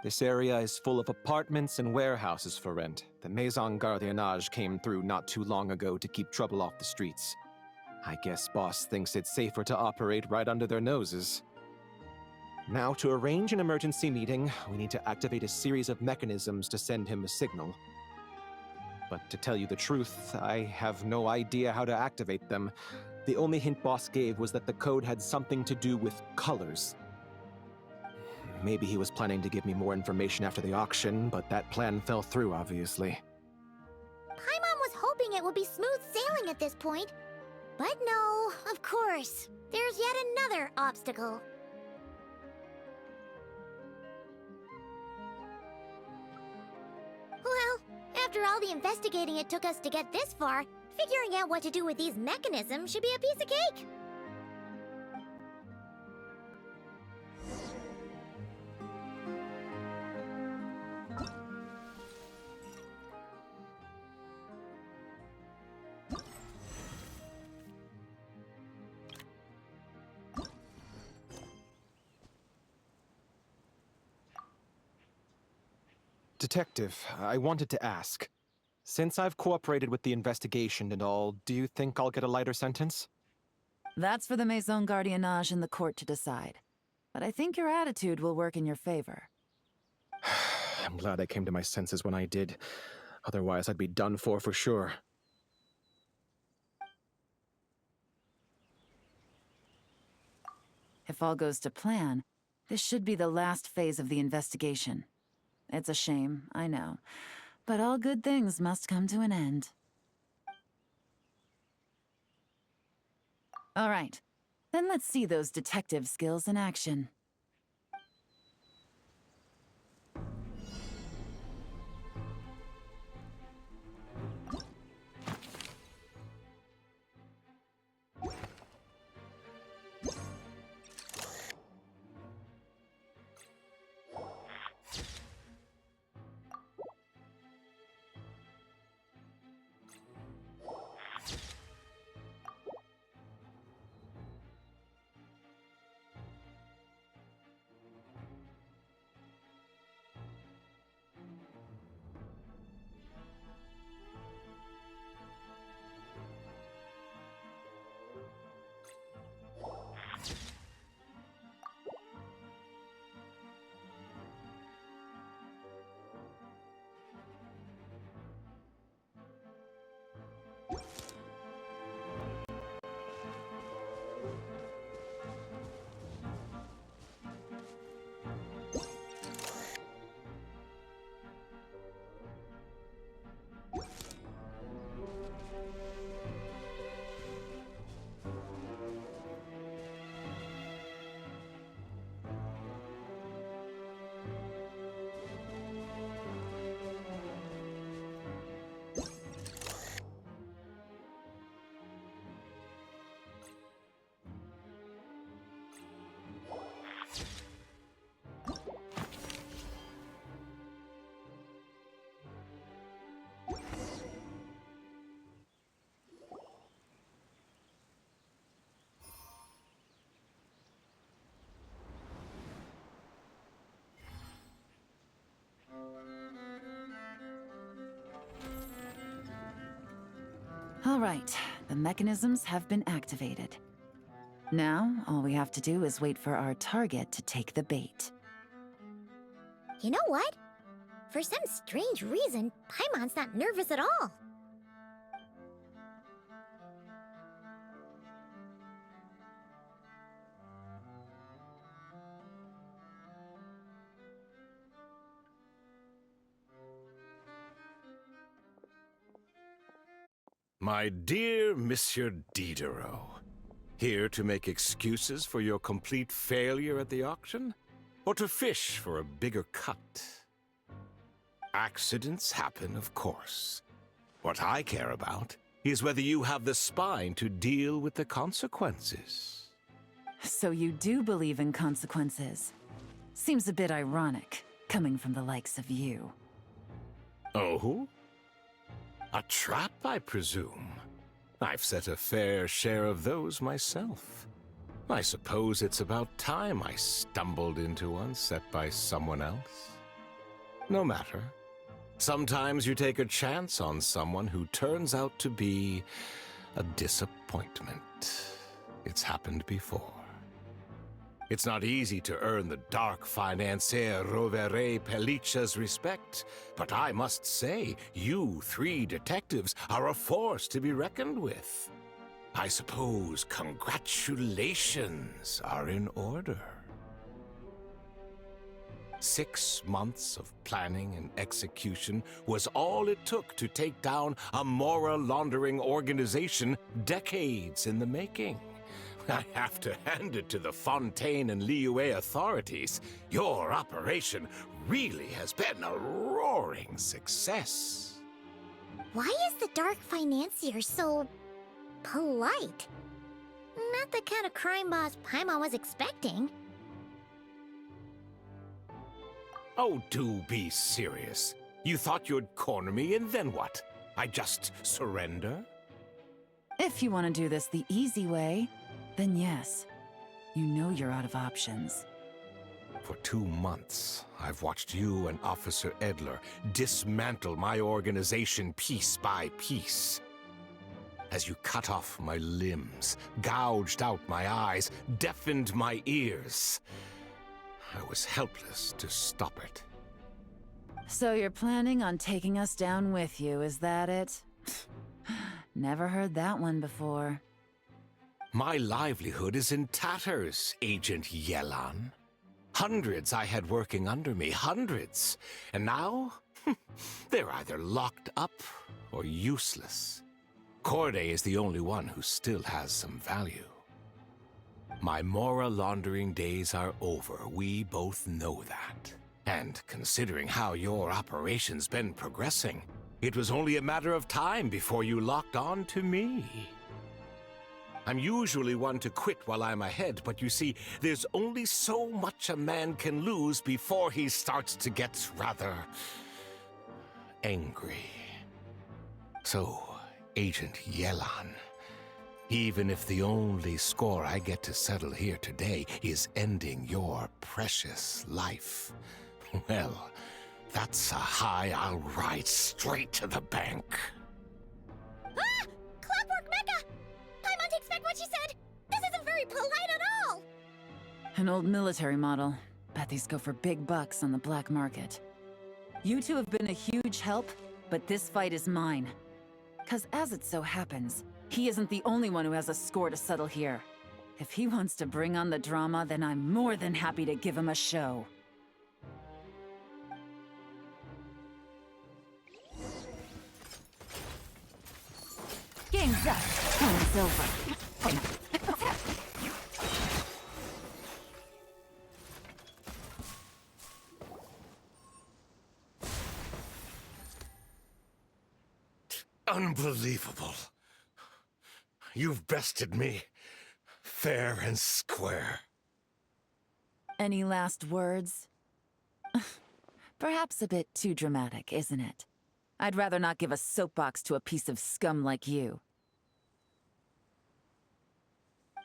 This area is full of apartments and warehouses for rent. The Maison Gardiennage came through not too long ago to keep trouble off the streets. I guess boss thinks it's safer to operate right under their noses. Now, to arrange an emergency meeting, we need to activate a series of mechanisms to send him a signal. But to tell you the truth, I have no idea how to activate them. The only hint boss gave was that the code had something to do with colors. Maybe he was planning to give me more information after the auction, but that plan fell through, obviously. Paimon was hoping it would be smooth sailing at this point. But no, of course. There's yet another obstacle. Well, after all the investigating it took us to get this far, figuring out what to do with these mechanisms should be a piece of cake. Detective, I wanted to ask. Since I've cooperated with the investigation and all, do you think I'll get a lighter sentence? That's for the Maison Gardiennage and the court to decide. But I think your attitude will work in your favor. I'm glad I came to my senses when I did. Otherwise, I'd be done for sure. If all goes to plan, this should be the last phase of the investigation. It's a shame, I know. But all good things must come to an end. All right. Then let's see those detective skills in action. All right, the mechanisms have been activated. Now, all we have to do is wait for our target to take the bait. You know what? For some strange reason, Paimon's not nervous at all. My dear Monsieur Diderot, here to make excuses for your complete failure at the auction? Or to fish for a bigger cut? Accidents happen, of course. What I care about is whether you have the spine to deal with the consequences. So you do believe in consequences. Seems a bit ironic, coming from the likes of you. Oh? A trap, I presume. I've set a fair share of those myself. I suppose it's about time I stumbled into one set by someone else. No matter. Sometimes you take a chance on someone who turns out to be a disappointment. It's happened before. It's not easy to earn the dark financier Rovere Pelliccia's respect, but I must say, you three detectives are a force to be reckoned with. I suppose congratulations are in order. 6 months of planning and execution was all it took to take down a moral laundering organization decades in the making. I have to hand it to the Fontaine and Liyue authorities. Your operation really has been a roaring success. Why is the dark financier so polite? Not the kind of crime boss Paimon was expecting. Oh, do be serious. You thought you'd corner me, and then what? I just surrender? If you want to do this the easy way, then yes. You know you're out of options. For 2 months, I've watched you and Officer Edler dismantle my organization piece by piece. As you cut off my limbs, gouged out my eyes, deafened my ears, I was helpless to stop it. So you're planning on taking us down with you, is that it? Never heard that one before. My livelihood is in tatters, Agent Yelan. Hundreds I had working under me, hundreds. And now, they're either locked up or useless. Corday is the only one who still has some value. My moral laundering days are over, we both know that. And considering how your operation's been progressing, it was only a matter of time before you locked on to me. I'm usually one to quit while I'm ahead, but you see, there's only so much a man can lose before he starts to get rather angry. So, Agent Yelan, even if the only score I get to settle here today is ending your precious life, well, that's a high I'll ride straight to the bank. Ah! Clockwork Mecha! Paimon takes back what she said! This isn't very polite at all! An old military model. Bet these go for big bucks on the black market. You two have been a huge help, but this fight is mine. 'Cause as it so happens, he isn't the only one who has a score to settle here. If he wants to bring on the drama, then I'm more than happy to give him a show. Game's up. Game's over. Unbelievable. You've bested me, fair and square. Any last words? Perhaps a bit too dramatic, isn't it? I'd rather not give a soapbox to a piece of scum like you.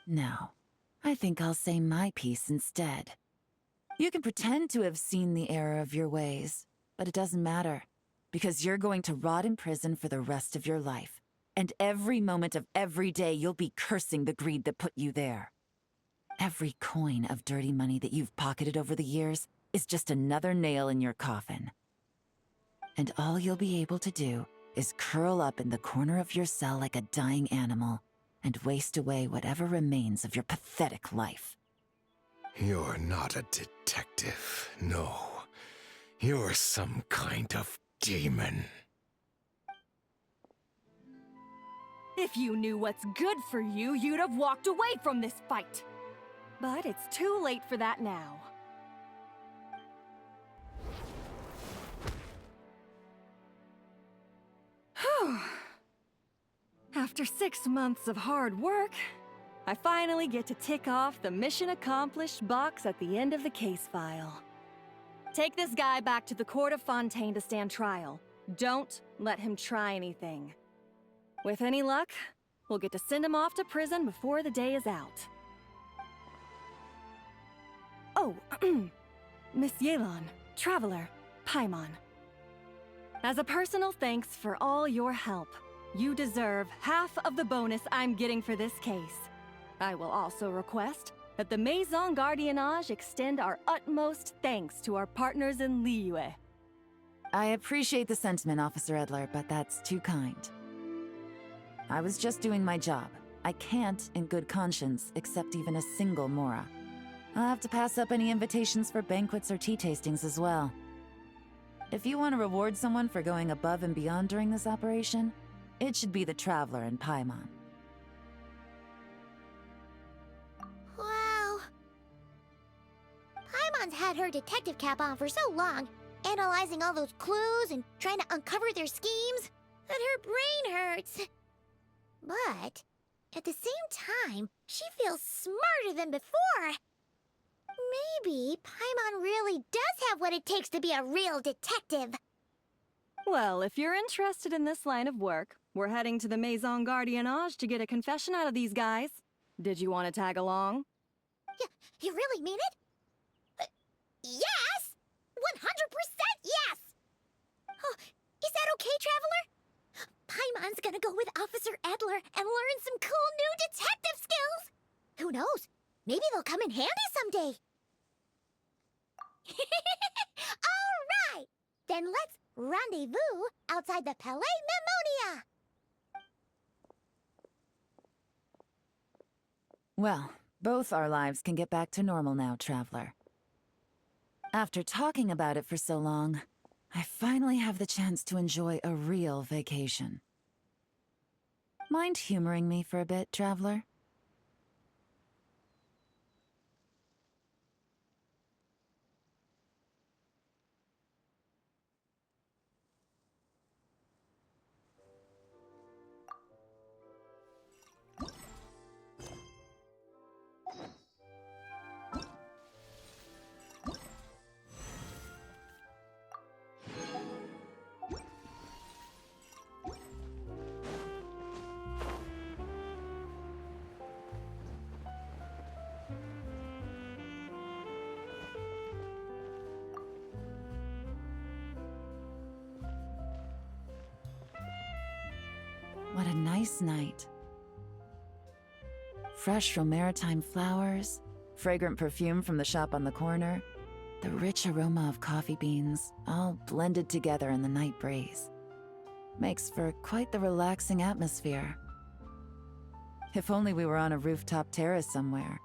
No, I think I'll say my piece instead. You can pretend to have seen the error of your ways, but it doesn't matter, because you're going to rot in prison for the rest of your life. And every moment of every day you'll be cursing the greed that put you there. Every coin of dirty money that you've pocketed over the years is just another nail in your coffin. And all you'll be able to do is curl up in the corner of your cell like a dying animal and waste away whatever remains of your pathetic life. You're not a detective, no. You're some kind of demon. If you knew what's good for you, you'd have walked away from this fight. But it's too late for that now. Whew. After 6 months of hard work, I finally get to tick off the mission accomplished box at the end of the case file. Take this guy back to the court of Fontaine to stand trial. Don't let him try anything. With any luck, we'll get to send him off to prison before the day is out. Oh, Miss Yelan, Traveler, Paimon. As a personal thanks for all your help, you deserve half of the bonus I'm getting for this case. I will also request that the Maison Gardiennage extend our utmost thanks to our partners in Liyue. I appreciate the sentiment, Officer Edler, but that's too kind. I was just doing my job. I can't, in good conscience, accept even a single Mora. I'll have to pass up any invitations for banquets or tea tastings as well. If you want to reward someone for going above and beyond during this operation, it should be the Traveler and Paimon. Wow. Paimon's had her detective cap on for so long, analyzing all those clues and trying to uncover their schemes, that her brain hurts. But at the same time, she feels smarter than before. Maybe Paimon really does have what it takes to be a real detective. Well, if you're interested in this line of work, we're heading to the Maison Gardiennage to get a confession out of these guys. Did you want to tag along? You really mean it? Yes! 100% yes! Oh, is that okay, Traveler? Paimon's gonna go with Officer Edler and learn some cool new detective skills! Who knows? Maybe they'll come in handy someday. All right! Then let's rendezvous outside the Palais Memonia! Well, both our lives can get back to normal now, Traveler. After talking about it for so long, I finally have the chance to enjoy a real vacation. Mind humoring me for a bit, Traveler? What a nice night. Fresh from maritime flowers, fragrant perfume from the shop on the corner, the rich aroma of coffee beans, all blended together in the night breeze. Makes for quite the relaxing atmosphere. If only we were on a rooftop terrace somewhere,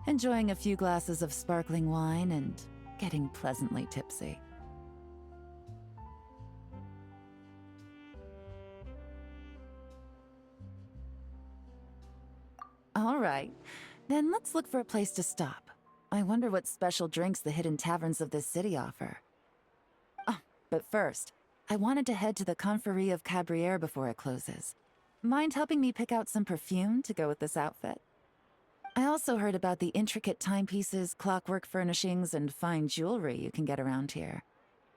enjoying a few glasses of sparkling wine and getting pleasantly tipsy. All right, then let's look for a place to stop. I wonder what special drinks the hidden taverns of this city offer. Oh, but first, I wanted to head to the Confrérie of Cabriere before it closes. Mind helping me pick out some perfume to go with this outfit? I also heard about the intricate timepieces, clockwork furnishings, and fine jewelry you can get around here.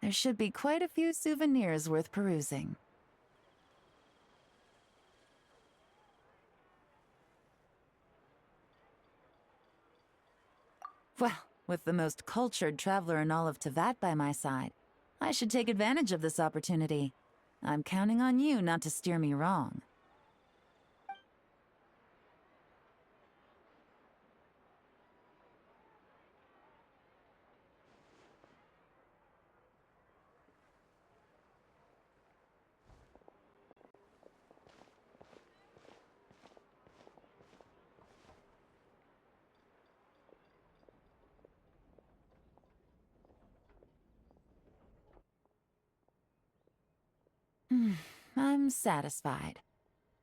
There should be quite a few souvenirs worth perusing. Well, with the most cultured traveler in all of Tevat by my side, I should take advantage of this opportunity. I'm counting on you not to steer me wrong. I'm satisfied.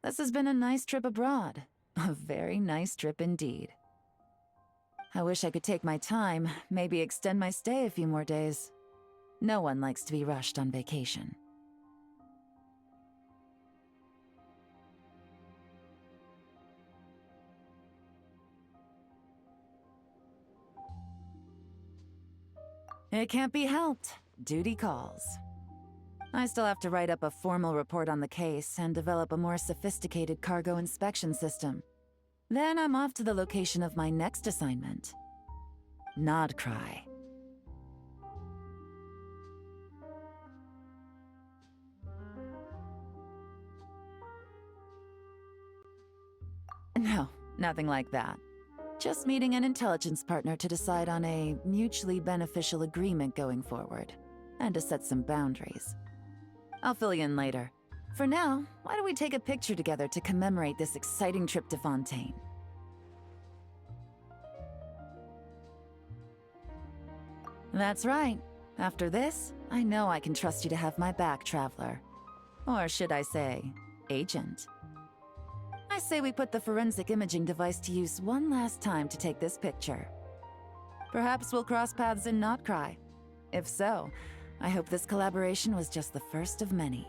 This has been a nice trip abroad. A very nice trip indeed. I wish I could take my time, maybe extend my stay a few more days. No one likes to be rushed on vacation. It can't be helped. Duty calls. I still have to write up a formal report on the case and develop a more sophisticated cargo inspection system. Then I'm off to the location of my next assignment. Nod Cry. No, nothing like that. Just meeting an intelligence partner to decide on a mutually beneficial agreement going forward, and to set some boundaries. I'll fill you in later. For now, why don't we take a picture together to commemorate this exciting trip to Fontaine? That's right. After this, I know I can trust you to have my back, Traveler. Or should I say, Agent. I say we put the forensic imaging device to use one last time to take this picture. Perhaps we'll cross paths in Not Cry. If so, I hope this collaboration was just the first of many.